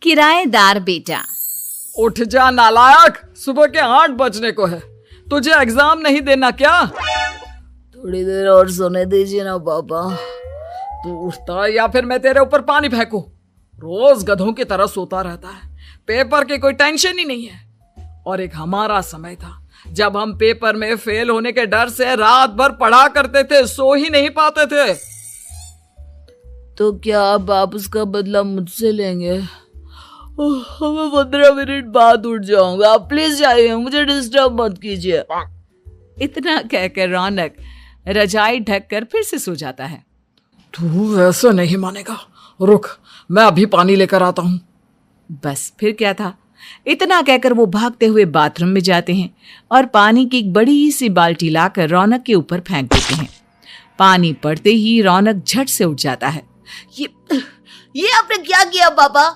किराएदार बेटा। उठ जा नालायक, सुबह के 8 बजने को है। तुझे एग्जाम नहीं देना क्या? थोड़ी देर और सोने दीजिए ना पापा। तू उठता या फिर मैं तेरे ऊपर पानी फेंकूं? रोज गधों की तरह सोता रहता है, पेपर की कोई टेंशन ही नहीं है। और एक हमारा समय था जब हम पेपर में फेल होने के डर से रात भर पढ़ा करते थे, सो ही नहीं पाते थे। तो क्या अब आप उसका बदला मुझसे लेंगे? मैं 15 मिनट बाद उठ जाऊंगा, आप प्लीज जाइए, मुझे डिस्टर्ब मत कीजिए। इतना कहकर रौनक रजाई ढककर फिर से सो जाता है। तू वैसे नहीं मानेगा, रुक मैं अभी पानी लेकर आता हूं। बस फिर क्या था, इतना कहकर वो भागते हुए बाथरूम में जाते हैं और पानी की एक बड़ी सी बाल्टी लाकर रौनक के ऊपर फेंक देते हैं। पानी पड़ते ही रौनक झट से उठ जाता है। ये आपने क्या किया पापा?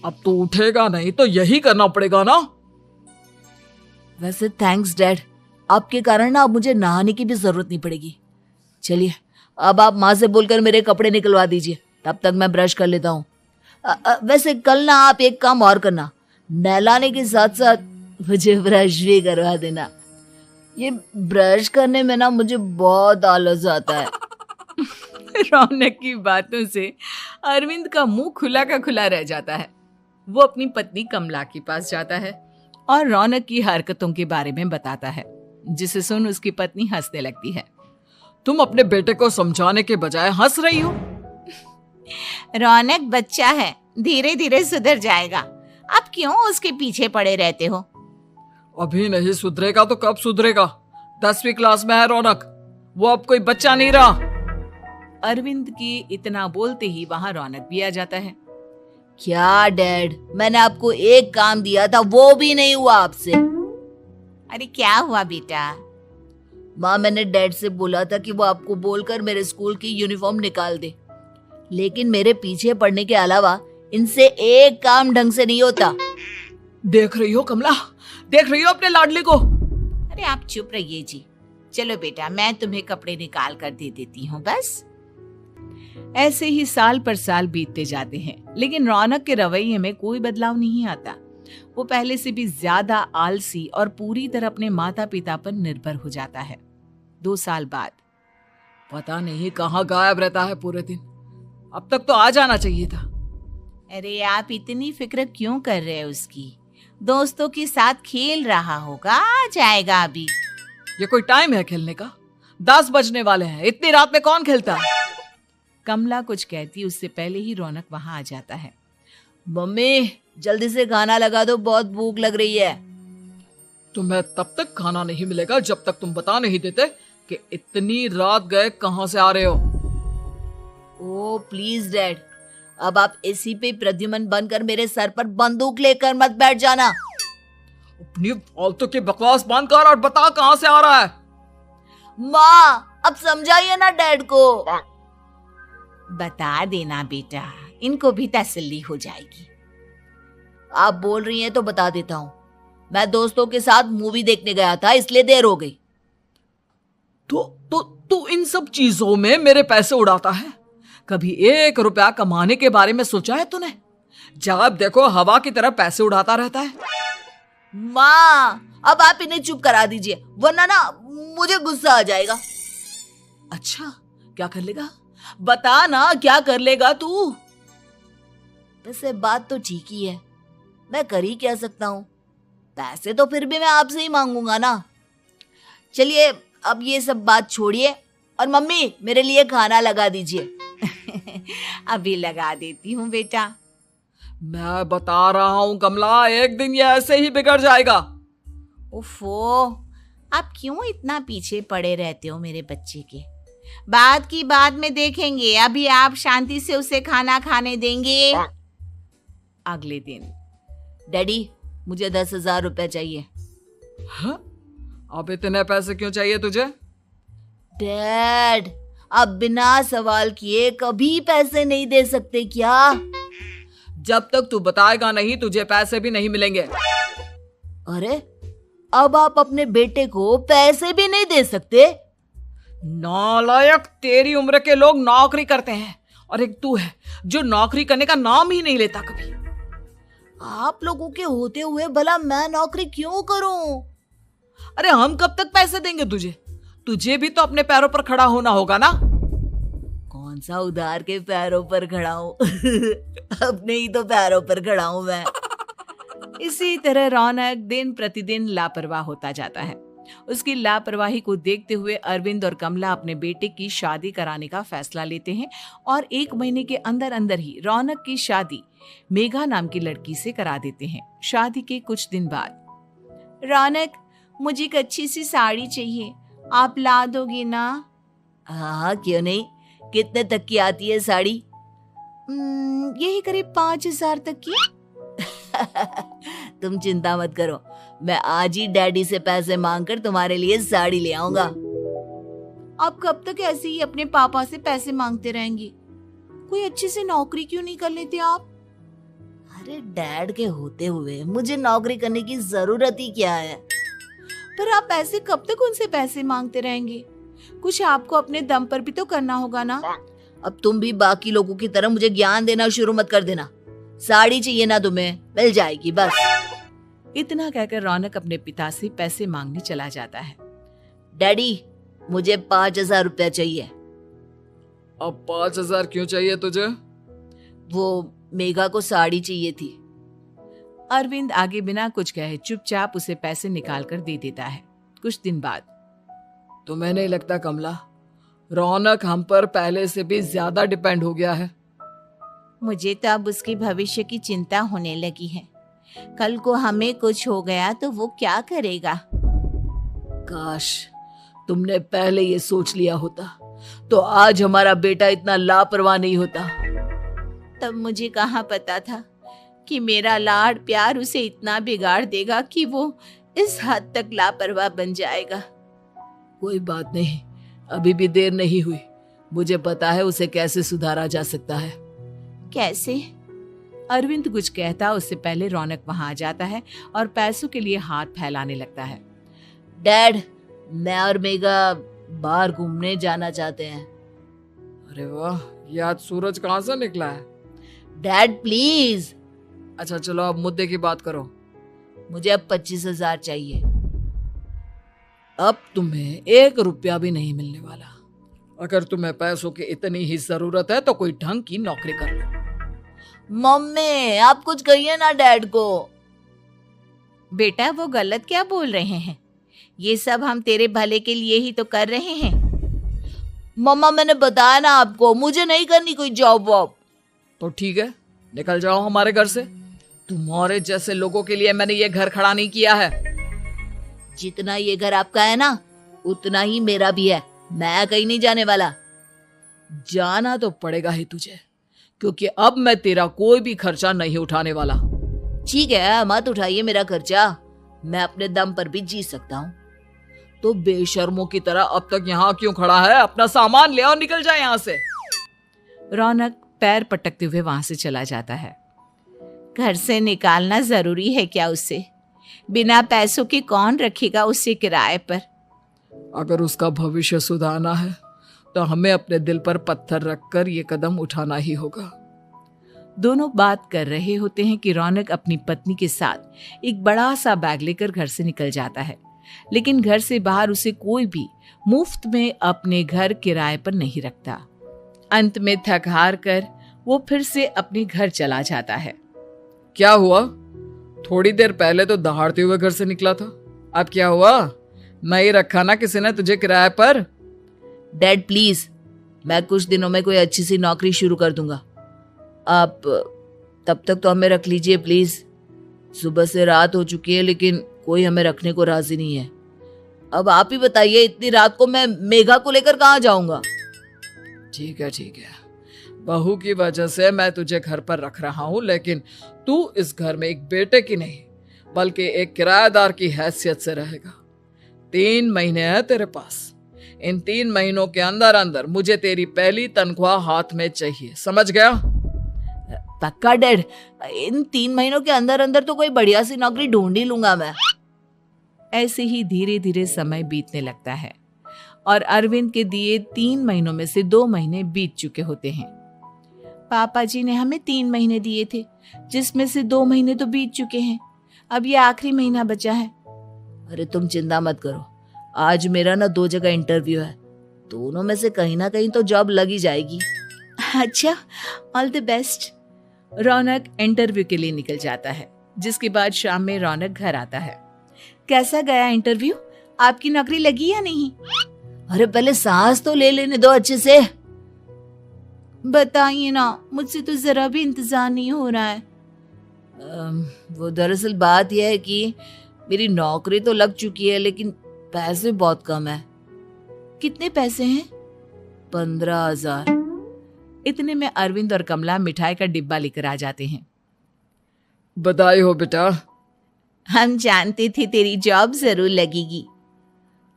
अब तो उठेगा नहीं तो यही करना पड़ेगा ना। वैसे थैंक्स डैड, आपके कारण ना अब मुझे नहाने की भी जरूरत नहीं पड़ेगी। चलिए अब आप माँ से बोलकर मेरे कपड़े निकलवा दीजिए, तब तक मैं ब्रश कर लेता हूँ। वैसे कल ना आप एक काम और करना, नहलाने के साथ साथ मुझे ब्रश भी करवा देना। ये ब्रश करने में ना मुझे बहुत आलस आता है। रौनक की बातों से अरविंद का मुंह खुला का खुला रह जाता है। वो अपनी पत्नी कमला के पास जाता है और रौनक की हरकतों के बारे में बताता है, जिसे सुन उसकी पत्नी हंसने लगती है। तुम अपने बेटे को समझाने के बजाय हंस रही हो। रौनक बच्चा है, धीरे धीरे सुधर जाएगा, आप क्यों उसके पीछे पड़े रहते हो? अभी नहीं सुधरेगा तो कब सुधरेगा? 10वीं क्लास में है रौनक, वो अब कोई बच्चा नहीं रहा। अरविंद की इतना बोलते ही वहां रौनक भी आ जाता है। क्या डैड, मैंने आपको एक काम दिया था, वो भी नहीं हुआ आपसे। अरे क्या हुआ बेटा? माँ, मैंने डैड से बोला था कि वो आपको बोलकर मेरे स्कूल की यूनिफॉर्म निकाल दे, लेकिन मेरे पीछे पड़ने के अलावा इनसे एक काम ढंग से नहीं होता। देख रही हो कमला, देख रही हो अपने लाडले को? अरे आप चुप रहिए जी। चलो बेटा, मैं तुम्हें कपड़े निकाल कर दे देती हूँ। बस ऐसे ही साल पर साल बीतते जाते हैं, लेकिन रौनक के रवैये में कोई बदलाव नहीं आता। वो पहले से भी ज्यादा आलसी और पूरी तरह अपने माता पिता पर निर्भर हो जाता है। 2 साल बाद पता नहीं कहाँ गायब रहता है पूरे दिन, अब तक तो आ जाना चाहिए था। अरे आप इतनी फिक्र क्यों कर रहे हैं उसकी? दोस्तों के साथ खेल रहा होगा, आ जाएगा अभी। ये कोई टाइम है खेलने का? 10 बजने वाले हैं, इतनी रात में कौन खेलता है? कमला कुछ कहती उससे पहले ही रौनक वहां आ जाता है। मम्मी जल्दी से खाना लगा दो, बहुत भूख लग रही है। तुम्हें तब तक खाना नहीं मिलेगा जब तक तुम बता नहीं देते कि इतनी रात गए कहां से आ रहे हो। ओ प्लीज डैड, अब आप एसी पे प्रद्युमन बनकर मेरे सर पर बंदूक लेकर मत बैठ जाना। अपनी फालतू की बकवास बंद कर और बता कहां से आ रहा है। माँ अब समझाइए ना डैड को। बता देना बेटा, इनको भी तसल्ली हो जाएगी। आप बोल रही हैं तो बता देता हूँ, मैं दोस्तों के साथ मूवी देखने गया था, इसलिए देर हो गई। तो इन सब चीजों में मेरे पैसे उड़ाता है। कभी 1 रुपया कमाने के बारे में सोचा है तूने? जब देखो हवा की तरह पैसे उड़ाता रहता है। माँ अब आप इन्हें चुप करा दीजिए, वरना ना मुझे गुस्सा आ जाएगा। अच्छा क्या कर लेगा? बता ना क्या कर लेगा तू? वैसे बात तो ठीक ही है, मैं कर ही क्या सकता हूँ। पैसे तो फिर भी मैं आपसे ही मांगूंगा ना। चलिए अब ये सब बात छोड़िए और मम्मी मेरे लिए खाना लगा दीजिए। अभी लगा देती हूँ बेटा। मैं बता रहा हूँ कमला, एक दिन ये ऐसे ही बिगड़ जाएगा। ओफो, आप क्यों इतना पीछे पड़े रहते हो मेरे बच्चे के? बाद की बात में देखेंगे, अभी आप शांति से उसे खाना खाने देंगे। अगले दिन डैडी मुझे 10,000 रुपए चाहिए। हाँ? अब इतने पैसे क्यों चाहिए तुझे? डैड आप बिना सवाल किए कभी पैसे नहीं दे सकते क्या? जब तक तू बताएगा नहीं तुझे पैसे भी नहीं मिलेंगे। अरे अब आप अपने बेटे को पैसे भी नहीं दे सकते? नालायक, तेरी उम्र के लोग नौकरी करते हैं और एक तू है जो नौकरी करने का नाम ही नहीं लेता कभी। आप लोगों के होते हुए भला मैं नौकरी क्यों करूं? अरे हम कब तक पैसे देंगे तुझे? तुझे भी तो अपने पैरों पर खड़ा होना होगा ना। कौन सा उधार के पैरों पर खड़ा हूं? अपने ही तो पैरों पर खड़ा हूं मैं। इसी तरह रौनक दिन प्रतिदिन लापरवाह होता जाता है। उसकी लापरवाही को देखते हुए अरविंद और कमला अपने बेटे की शादी कराने का फैसला लेते हैं और 1 महीने के अंदर अंदर ही रौनक की शादी मेघा नाम की लड़की से करा देते हैं। शादी के कुछ दिन बाद, रौनक, मुझे एक अच्छी सी साड़ी चाहिए, आप ला दोगे ना? हाँ, क्यों नहीं। कितने तक की आती है साड़ी? यही करीब 5,000 तक की। तुम चिंता मत करो, मैं आज ही डैडी से पैसे मांगकर तुम्हारे लिए साड़ी ले आऊंगा। आप कब तक ऐसे ही अपने पापा से पैसे मांगते रहेंगे? कोई अच्छी सी नौकरी क्यों नहीं कर लेते आप? अरे डैड के होते हुए मुझे नौकरी करने की जरूरत ही क्या है? पर आप ऐसे कब तक उनसे पैसे मांगते रहेंगे? कुछ आपको अपने दम पर भी तो करना होगा ना। अब तुम भी बाकी लोगों की तरह मुझे ज्ञान देना शुरू मत कर देना। साड़ी चाहिए ना तुम्हें, मिल जाएगी बस। इतना कहकर रौनक अपने पिता से पैसे मांगने चला जाता है। डैडी, मुझे 5,000 रुपया चाहिए। अब 5,000 क्यों चाहिए तुझे? वो मेघा को साड़ी चाहिए थी। अरविंद आगे बिना कुछ कहे चुपचाप उसे पैसे निकाल कर दे देता है। कुछ दिन बाद, तुम्हें नहीं लगता कमला, रौनक हम पर पहले से भी ज्यादा डिपेंड हो गया है? मुझे तो अब उसके भविष्य की चिंता होने लगी है। कल को हमें कुछ हो गया तो वो क्या करेगा? काश तुमने पहले ये सोच लिया होता तो आज हमारा बेटा इतना लापरवाह नहीं होता। तब मुझे कहाँ पता था कि मेरा लाड प्यार उसे इतना बिगाड़ देगा कि वो इस हद तक लापरवाह बन जाएगा। कोई बात नहीं, अभी भी देर नहीं हुई। मुझे पता है उसे कैसे सुधारा जा सकता है। कैसे? अरविंद कुछ कहता उससे पहले रौनक वहां आ जाता है और पैसों के लिए हाथ फैलाने लगता है। डैड, मैं और मेघा बाहर घूमने जाना चाहते हैं। अरे वाह, ये आज सूरज कहाँ से निकला है? Dad please. अच्छा चलो अब मुद्दे की बात करो। मुझे अब 25,000 चाहिए। अब तुम्हें 1 रुपया भी नहीं मिलने वाला। अगर तुम्हें पैसों की इतनी ही जरूरत है तो कोई ढंग की नौकरी कर लो। मम्मी, आप कुछ कहिए ना डैड को। बेटा, वो गलत क्या बोल रहे हैं? ये सब हम तेरे भले के लिए ही तो कर रहे हैं। मम्मा, मैंने बताया ना आपको, मुझे नहीं करनी कोई जॉब वॉब। तो ठीक है, निकल जाओ हमारे घर से। तुम्हारे जैसे लोगों के लिए मैंने ये घर खड़ा नहीं किया है। जितना ये घर आपका है ना, उतना ही मेरा भी है। मैं कहीं नहीं जाने वाला। जाना तो पड़ेगा ही तुझे, क्योंकि अब मैं तेरा कोई भी खर्चा नहीं उठाने वाला। ठीक है, मत उठाइए मेरा खर्चा, मैं अपने दम पर भी जी सकता हूँ। तो बेशर्मों की तरह अब तक यहाँ क्यों खड़ा है? अपना सामान ले और निकल जाए यहाँ से। रौनक पैर पटकते हुए वहां से चला जाता है। घर से निकालना जरूरी है क्या उसे? बिना पैसों के कौन रखेगा उसे किराए पर? अगर उसका भविष्य सुधारना है तो हमें अपने दिल पर पत्थर रखकर ये कदम उठाना ही होगा। दोनों बात कर रहे होते हैं कि रौनक अपनी पत्नी के साथ एक बड़ा सा बैग लेकर घर से निकल जाता है, लेकिन घर से बाहर उसे कोई भी मुफ्त में अपने घर किराए पर नहीं रखता। अंत में थक हार कर वो फिर से अपने घर चला जाता है। क्या हुआ? थोड़ी देर पहले तो दहाड़ते हुए घर से निकला था, अब क्या हुआ? नहीं रखा ना किसी ने तुझे किराए पर? डैड प्लीज, मैं कुछ दिनों में कोई अच्छी सी नौकरी शुरू कर दूंगा। आप तब तक तो हमें रख लीजिए प्लीज। सुबह से रात हो चुकी है लेकिन कोई हमें रखने को राजी नहीं है। अब आप ही बताइए, इतनी रात को मैं मेघा को लेकर कहाँ जाऊंगा? ठीक है, बहू की वजह से मैं तुझे घर पर रख रहा हूँ, लेकिन तू इस घर में एक बेटे की नहीं बल्कि एक किराएदार की हैसियत से रहेगा। 3 महीने हैं तेरे पास। इन 3 महीनों के अंदर अंदर मुझे तेरी पहली तनख्वाह हाथ में चाहिए, समझ गया? पक्का डैड, इन 3 महीनों के अंदर अंदर तो कोई बढ़िया सी नौकरी ढूंढ ही लूंगा मैं। ऐसे ही धीरे धीरे समय बीतने लगता है और अरविंद के दिए 3 महीनों में से 2 महीने बीत चुके होते हैं। पापा जी ने हमें 3 महीने दिए थे, जिसमें से 2 महीने तो बीत चुके हैं। अब ये आखिरी महीना बचा है। अरे तुम चिंता मत करो, आज मेरा ना 2 जगह इंटरव्यू है, दोनों में से कहीं ना कहीं तो जॉब लगी जाएगी। अच्छा, all the best. Raunak interview के लिए निकल जाता है, जिसके बाद शाम में रौनक घर आता है। कैसा गया इंटरव्यू? आपकी नौकरी लगी या नहीं? अरे पहले सांस तो ले लेने दो अच्छे से। बताइए ना, मुझसे तो जरा भी इंतजार नहीं हो रहा है। वो दरअसल बात यह है कि मेरी नौकरी तो लग चुकी है, लेकिन पैसे बहुत कम है। कितने पैसे हैं? 15,000। इतने में अरविंद और कमला मिठाई का डिब्बा लेकर आ जाते हैं। बधाई हो बेटा। हम जानते थे तेरी जॉब जरूर लगेगी।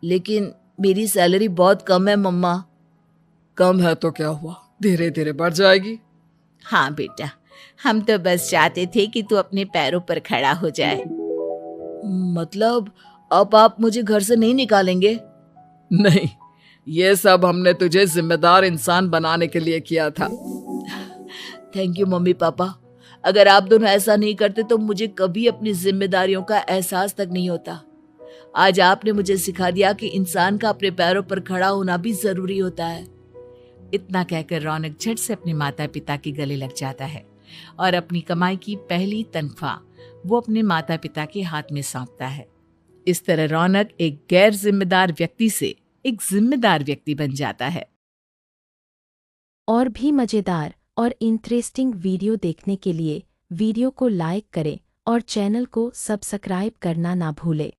लेकिन मेरी सैलरी बहुत कम है मम्मा। कम है तो क्या हुआ, धीरे धीरे बढ़ जाएगी। हाँ बेटा, हम तो बस चाहते थे कि तू अपने पैरों पर खड़ा हो जाए। मतलब अब आप मुझे घर से नहीं निकालेंगे? नहीं, ये सब हमने तुझे जिम्मेदार इंसान बनाने के लिए किया था। Thank you mummy papa. अगर आप दोनों ऐसा नहीं करते तो मुझे कभी अपनी जिम्मेदारियों का एहसास तक नहीं होता। आज आपने मुझे सिखा दिया कि इंसान का अपने पैरों पर खड़ा होना भी जरूरी होता है। इतना कहकर रौनक झट से अपने माता पिता के गले लग जाता है और अपनी कमाई की पहली तनख्वाह वो अपने माता पिता के हाथ में सौंपता है। इस तरह रौनक एक गैर जिम्मेदार व्यक्ति से एक जिम्मेदार व्यक्ति बन जाता है। और भी मजेदार और इंटरेस्टिंग वीडियो देखने के लिए वीडियो को लाइक करें और चैनल को सब्सक्राइब करना ना भूलें।